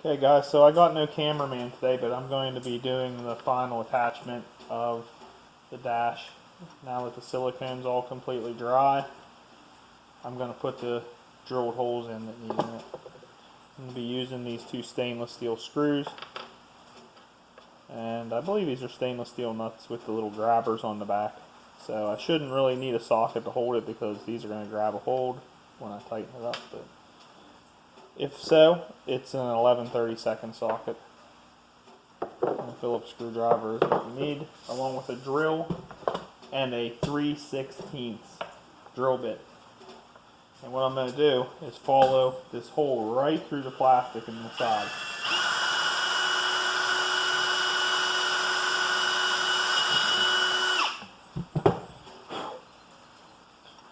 Okay guys, so I got no cameraman today, but I'm going to be doing the final attachment of the dash. Now that the silicone's all completely dry, I'm going to put the drilled holes in that need in it. I'm going to be using these two stainless steel screws, and I believe these are stainless steel nuts with the little grabbers on the back. So I shouldn't really need a socket to hold it because these are going to grab a hold when I tighten it up. But if so, it's an 11/32 socket. And a Phillips screwdriver is what you need, along with a drill and a 3/16 drill bit. And what I'm going to do is follow this hole right through the plastic in the side.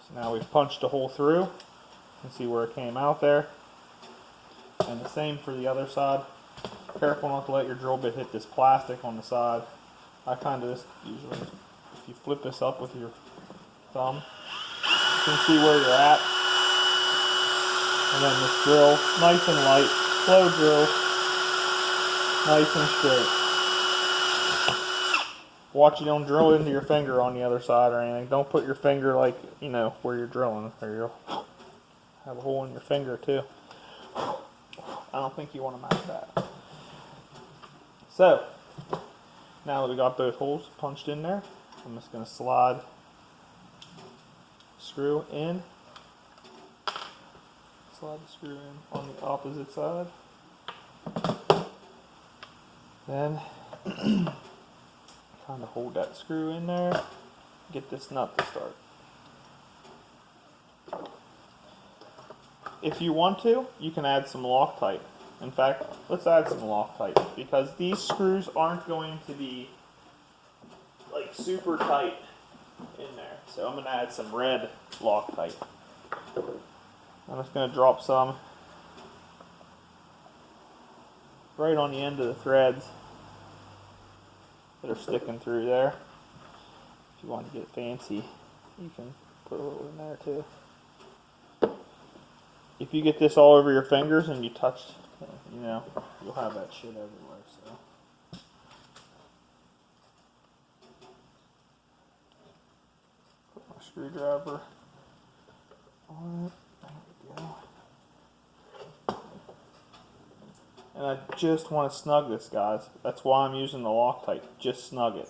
So now we've punched a hole through. You can see where it came out there. And the same for the other side. Careful not to let your drill bit hit this plastic on the side. I kind of just usually, if you flip this up with your thumb, you can see where you're at. And then this drill, nice and light, slow drill, nice and straight. Watch you don't drill into your finger on the other side or anything. Don't put your finger like, you know, where you're drilling, or you'll have a hole in your finger too. I don't think you want to match that. So, now that we got both holes punched in there, I'm just going to slide the screw in. Slide the screw in on the opposite side. Then, kind of hold that screw in there. Get this nut to start. If you want to, you can add some Loctite. In fact, let's add some Loctite, because these screws aren't going to be like super tight in there. So I'm going to add some red Loctite. I'm just going to drop some right on the end of the threads that are sticking through there. If you want to get fancy, you can put a little in there too. If you get this all over your fingers and you touch, you know, you'll have that shit everywhere. So, put my screwdriver on it. There we go. And I just want to snug this, guys. That's why I'm using the Loctite. Just snug it.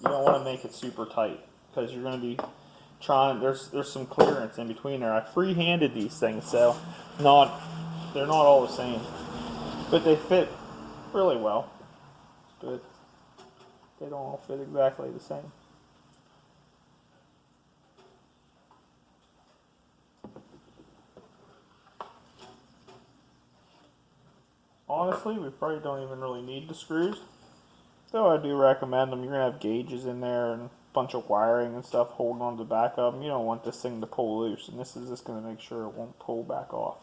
You don't want to make it super tight, because you're going to be trying. There's some clearance in between there. I free-handed these things, so they're not all the same, but they fit really well. But they don't all fit exactly the same. Honestly, we probably don't even really need the screws, though I do recommend them. You're going to have gauges in there and a bunch of wiring and stuff holding on to the back of them. You don't want this thing to pull loose, and this is just going to make sure it won't pull back off.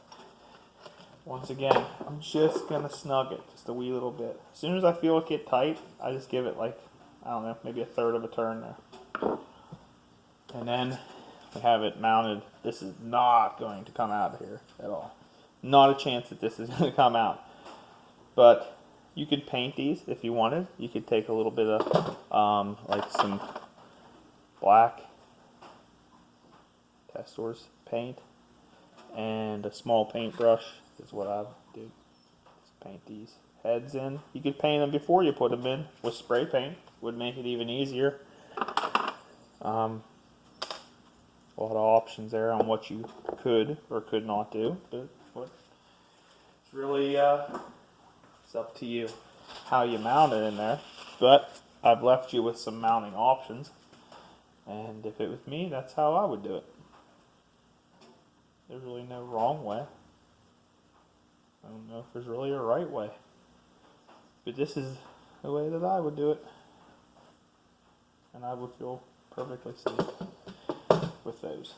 Once again, I'm just going to snug it just a wee little bit. As soon as I feel it get tight, I just give it like, I don't know, maybe a third of a turn there. And then we have it mounted. This is not going to come out of here at all. Not a chance that this is going to come out. But you could paint these if you wanted. You could take a little bit of like some black Testor's paint and a small paintbrush is what I do. Just paint these heads in. You could paint them before you put them in with spray paint. Would make it even easier. A lot of options there on what you could or could not do, but it's really it's up to you how you mount it in there. But I've left you with some mounting options, and if it was me, that's how I would do it. There's really no wrong way. I don't know if there's really a right way, but this is the way that I would do it, and I would feel perfectly safe with those.